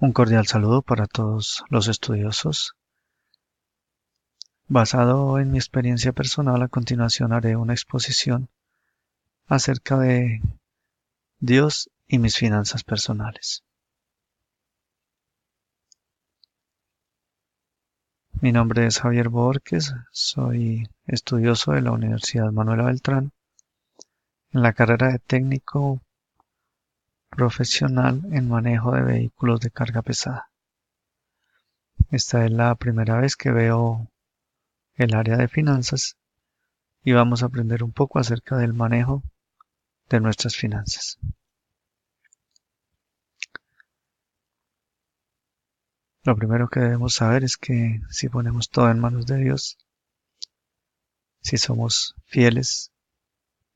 Un cordial saludo para todos los estudiosos. Basado en mi experiencia personal, a continuación haré una exposición acerca de Dios y mis finanzas personales. Mi nombre es Javier Borges, soy estudioso de la Universidad Manuela Beltrán en la carrera de técnico profesional en manejo de vehículos de carga pesada. Esta es la primera vez que veo el área de finanzas y vamos a aprender un poco acerca del manejo de nuestras finanzas. Lo primero que debemos saber es que si ponemos todo en manos de Dios, si somos fieles,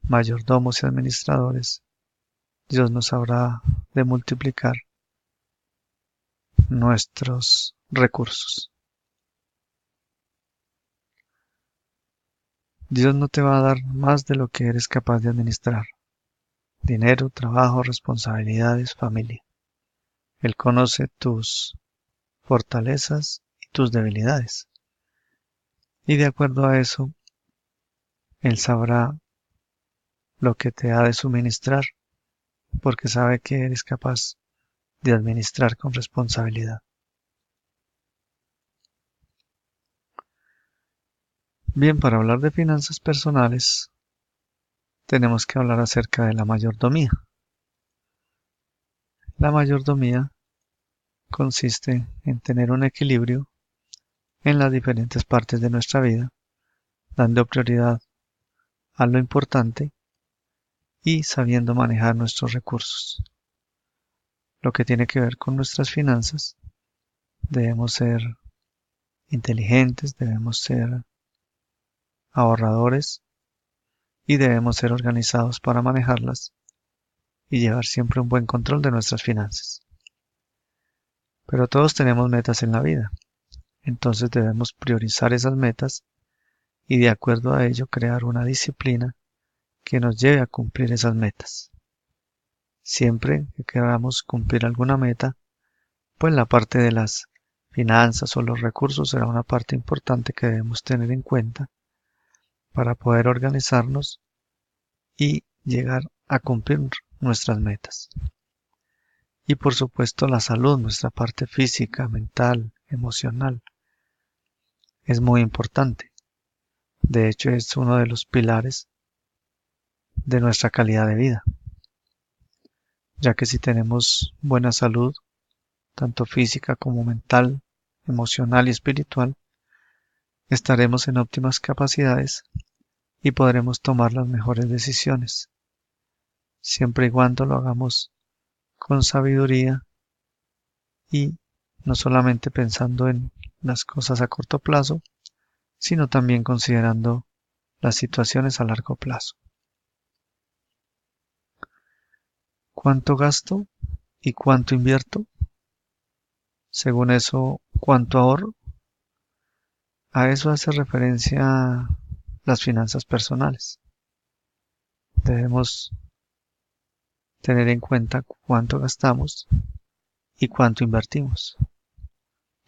mayordomos y administradores, Dios nos habrá de multiplicar nuestros recursos. Dios no te va a dar más de lo que eres capaz de administrar: dinero, trabajo, responsabilidades, familia. Él conoce tus fortalezas y tus debilidades. Y de acuerdo a eso, Él sabrá lo que te ha de suministrar, porque sabe que eres capaz de administrar con responsabilidad. Bien, para hablar de finanzas personales, tenemos que hablar acerca de la mayordomía. La mayordomía consiste en tener un equilibrio en las diferentes partes de nuestra vida, dando prioridad a lo importante y sabiendo manejar nuestros recursos. Lo que tiene que ver con nuestras finanzas, debemos ser inteligentes, debemos ser ahorradores y debemos ser organizados para manejarlas y llevar siempre un buen control de nuestras finanzas. Pero todos tenemos metas en la vida, entonces debemos priorizar esas metas y de acuerdo a ello crear una disciplina que nos lleve a cumplir esas metas. Siempre que queramos cumplir alguna meta, pues la parte de las finanzas o los recursos será una parte importante que debemos tener en cuenta para poder organizarnos y llegar a cumplir nuestras metas. Y por supuesto la salud, nuestra parte física, mental, emocional, es muy importante. De hecho, es uno de los pilares de nuestra calidad de vida, ya que si tenemos buena salud, tanto física como mental, emocional y espiritual, estaremos en óptimas capacidades y podremos tomar las mejores decisiones, siempre y cuando lo hagamos con sabiduría y no solamente pensando en las cosas a corto plazo, sino también considerando las situaciones a largo plazo. ¿Cuánto gasto y cuánto invierto? Según eso, ¿cuánto ahorro? A eso hace referencia las finanzas personales. Debemos tener en cuenta cuánto gastamos y cuánto invertimos.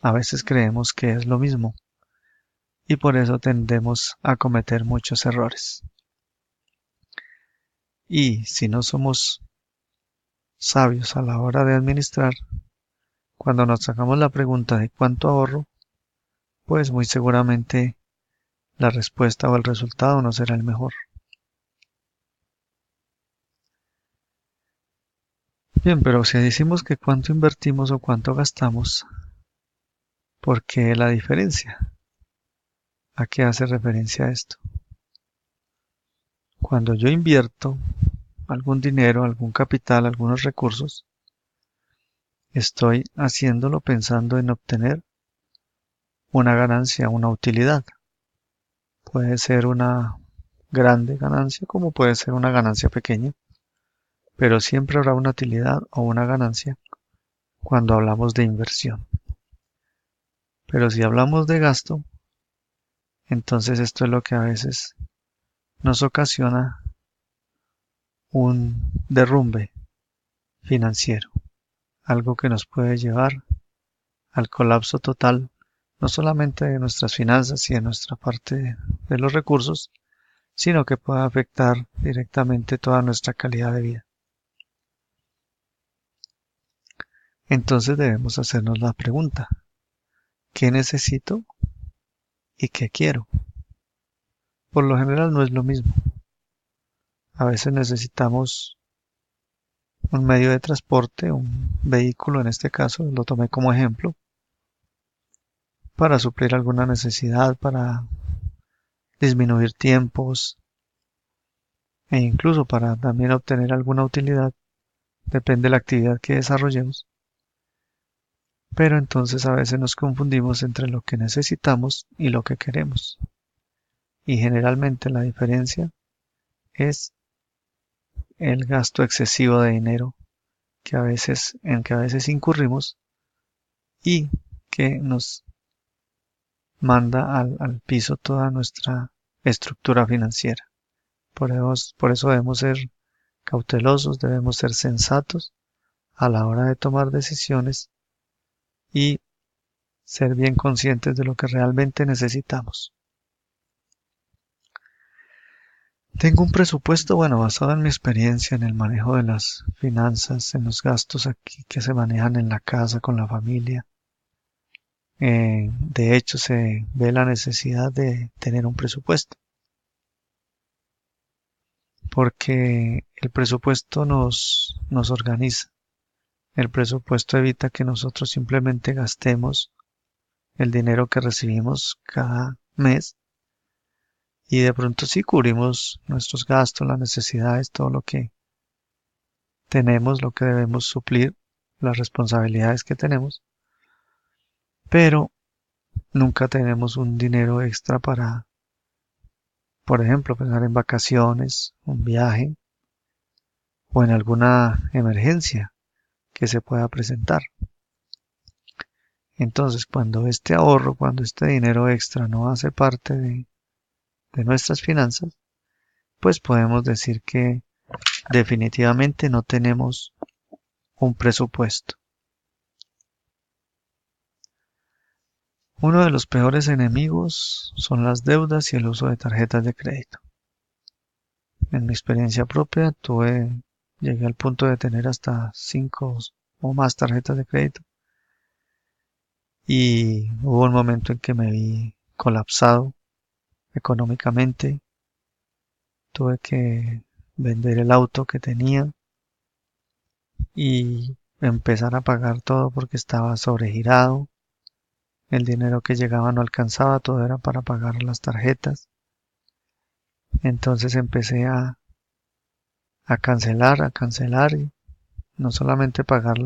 A veces creemos que es lo mismo y por eso tendemos a cometer muchos errores. Y si no somos sabios a la hora de administrar, cuando nos hagamos la pregunta de cuánto ahorro, pues muy seguramente la respuesta o el resultado no será el mejor. Bien, pero si decimos que cuánto invertimos o cuánto gastamos, ¿por qué la diferencia? ¿A qué hace referencia esto? Cuando yo invierto algún dinero, algún capital, algunos recursos, estoy haciéndolo pensando en obtener una ganancia, una utilidad. Puede ser una grande ganancia como puede ser una ganancia pequeña, pero siempre habrá una utilidad o una ganancia cuando hablamos de inversión. Pero si hablamos de gasto, entonces esto es lo que a veces nos ocasiona un derrumbe financiero. algo que nos puede llevar al colapso total, no solamente de nuestras finanzas y de nuestra parte de los recursos, sino que puede afectar directamente toda nuestra calidad de vida. Entonces debemos hacernos la pregunta, ¿qué necesito y qué quiero? Por lo general no es lo mismo. A veces necesitamos un medio de transporte, un vehículo en este caso, lo tomé como ejemplo, para suplir alguna necesidad, para disminuir tiempos e incluso para también obtener alguna utilidad, depende de la actividad que desarrollemos. Pero entonces a veces nos confundimos entre lo que necesitamos y lo que queremos. Y generalmente la diferencia es el gasto excesivo de dinero en que a veces incurrimos y que nos manda al piso toda nuestra estructura financiera. Por eso debemos ser cautelosos, debemos ser sensatos a la hora de tomar decisiones y ser bien conscientes de lo que realmente necesitamos. Tengo un presupuesto, bueno, basado en mi experiencia en el manejo de las finanzas, en los gastos aquí que se manejan en la casa con la familia. De hecho, se ve la necesidad de tener un presupuesto, porque el presupuesto nos organiza. El presupuesto evita que nosotros simplemente gastemos el dinero que recibimos cada mes y de pronto sí cubrimos nuestros gastos, las necesidades, todo lo que tenemos, lo que debemos suplir, las responsabilidades que tenemos, pero nunca tenemos un dinero extra para, por ejemplo, pensar en vacaciones, un viaje o en alguna emergencia que se pueda presentar. Entonces, cuando este ahorro, cuando este dinero extra no hace parte de nuestras finanzas, pues podemos decir que definitivamente no tenemos un presupuesto. Uno de los peores enemigos son las deudas y el uso de tarjetas de crédito. En mi experiencia propia llegué al punto de tener hasta 5 o más tarjetas de crédito y hubo un momento en que me vi colapsado económicamente. Tuve que vender el auto que tenía y empezar a pagar todo porque estaba sobregirado. El dinero que llegaba no alcanzaba, todo era para pagar las tarjetas. Entonces empecé a cancelar y no solamente pagar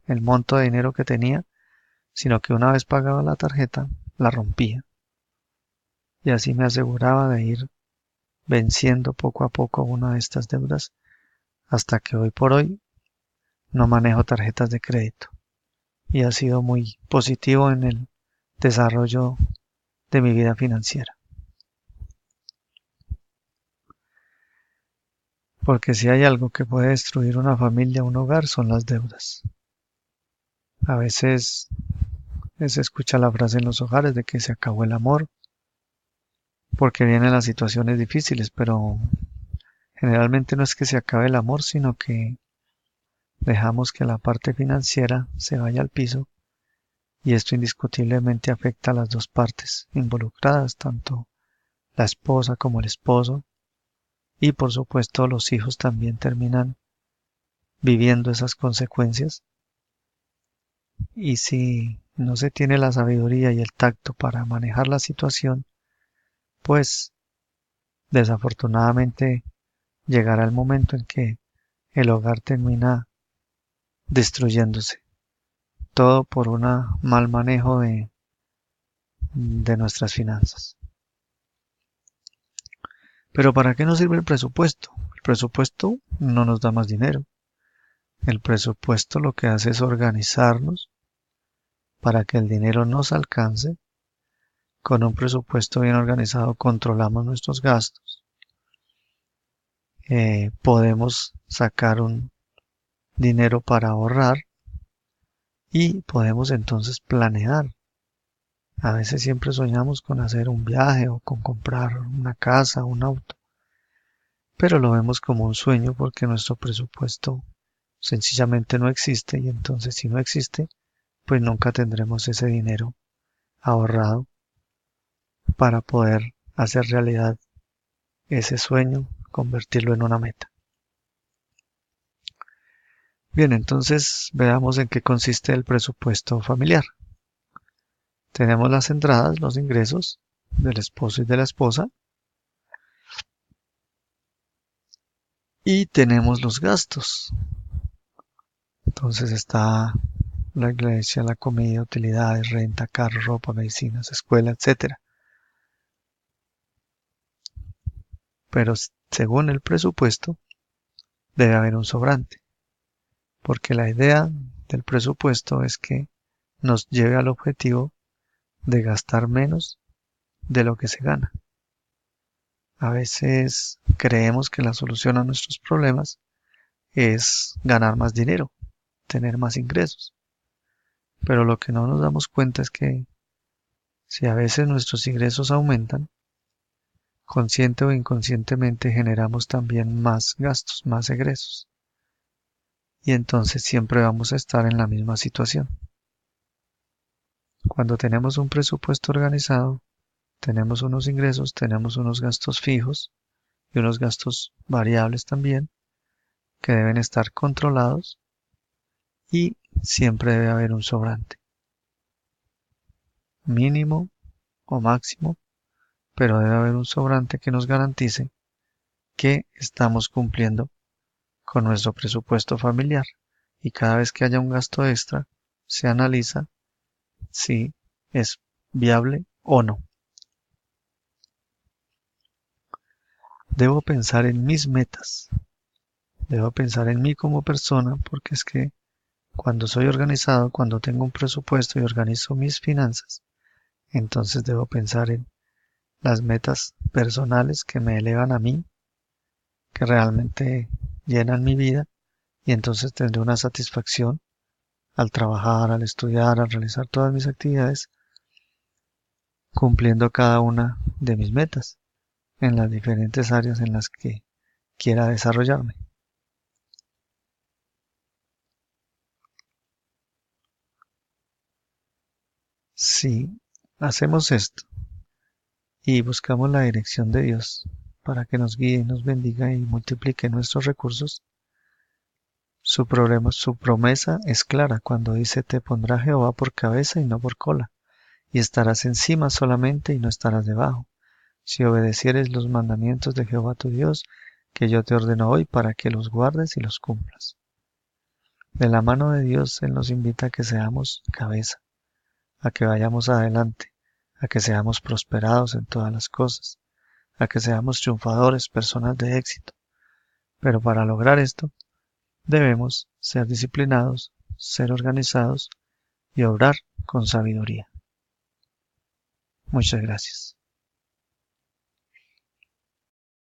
el monto de dinero que tenía, sino que una vez pagaba la tarjeta, la rompía. Y así me aseguraba de ir venciendo poco a poco una de estas deudas hasta que hoy por hoy no manejo tarjetas de crédito. Y ha sido muy positivo en el desarrollo de mi vida financiera. Porque si hay algo que puede destruir una familia, un hogar, son las deudas. A veces se escucha la frase en los hogares de que se acabó el amor, porque vienen las situaciones difíciles, pero generalmente no es que se acabe el amor, sino que dejamos que la parte financiera se vaya al piso y esto indiscutiblemente afecta a las dos partes involucradas, tanto la esposa como el esposo, y por supuesto los hijos también terminan viviendo esas consecuencias. Y si no se tiene la sabiduría y el tacto para manejar la situación, pues desafortunadamente llegará el momento en que el hogar termina destruyéndose. Todo por un mal manejo de nuestras finanzas. Pero ¿para qué nos sirve el presupuesto? El presupuesto no nos da más dinero. El presupuesto lo que hace es organizarnos para que el dinero nos alcance. Con un presupuesto bien organizado controlamos nuestros gastos. Podemos sacar un dinero para ahorrar y podemos entonces planear. A veces siempre soñamos con hacer un viaje o con comprar una casa o un auto, pero lo vemos como un sueño porque nuestro presupuesto sencillamente no existe, y entonces si no existe, pues nunca tendremos ese dinero ahorrado para poder hacer realidad ese sueño, convertirlo en una meta. Bien, entonces veamos en qué consiste el presupuesto familiar. Tenemos las entradas, los ingresos del esposo y de la esposa, y tenemos los gastos. Entonces está la iglesia, la comida, utilidades, renta, carro, ropa, medicinas, escuela, etcétera. Pero según el presupuesto, debe haber un sobrante, porque la idea del presupuesto es que nos lleve al objetivo de gastar menos de lo que se gana. A veces creemos que la solución a nuestros problemas es ganar más dinero, tener más ingresos, pero lo que no nos damos cuenta es que si a veces nuestros ingresos aumentan, consciente o inconscientemente generamos también más gastos, más egresos, y entonces siempre vamos a estar en la misma situación. Cuando tenemos un presupuesto organizado, tenemos unos ingresos, tenemos unos gastos fijos y unos gastos variables también, que deben estar controlados, y siempre debe haber un sobrante, mínimo o máximo, pero debe haber un sobrante que nos garantice que estamos cumpliendo con nuestro presupuesto familiar, y cada vez que haya un gasto extra, se analiza si es viable o no. Debo pensar en mis metas, debo pensar en mí como persona, porque es que cuando soy organizado, cuando tengo un presupuesto y organizo mis finanzas, entonces debo pensar en las metas personales que me elevan a mí, que realmente llenan mi vida, y entonces tendré una satisfacción al trabajar, al estudiar, al realizar todas mis actividades, cumpliendo cada una de mis metas en las diferentes áreas en las que quiera desarrollarme. Si hacemos esto y buscamos la dirección de Dios para que nos guíe, nos bendiga y multiplique nuestros recursos, su promesa es clara cuando dice: te pondrá Jehová por cabeza y no por cola, y estarás encima solamente y no estarás debajo, si obedecieres los mandamientos de Jehová tu Dios, que yo te ordeno hoy, para que los guardes y los cumplas. De la mano de Dios, Él nos invita a que seamos cabeza, a que vayamos adelante, a que seamos prosperados en todas las cosas, a que seamos triunfadores, personas de éxito. Pero para lograr esto, debemos ser disciplinados, ser organizados y obrar con sabiduría. Muchas gracias.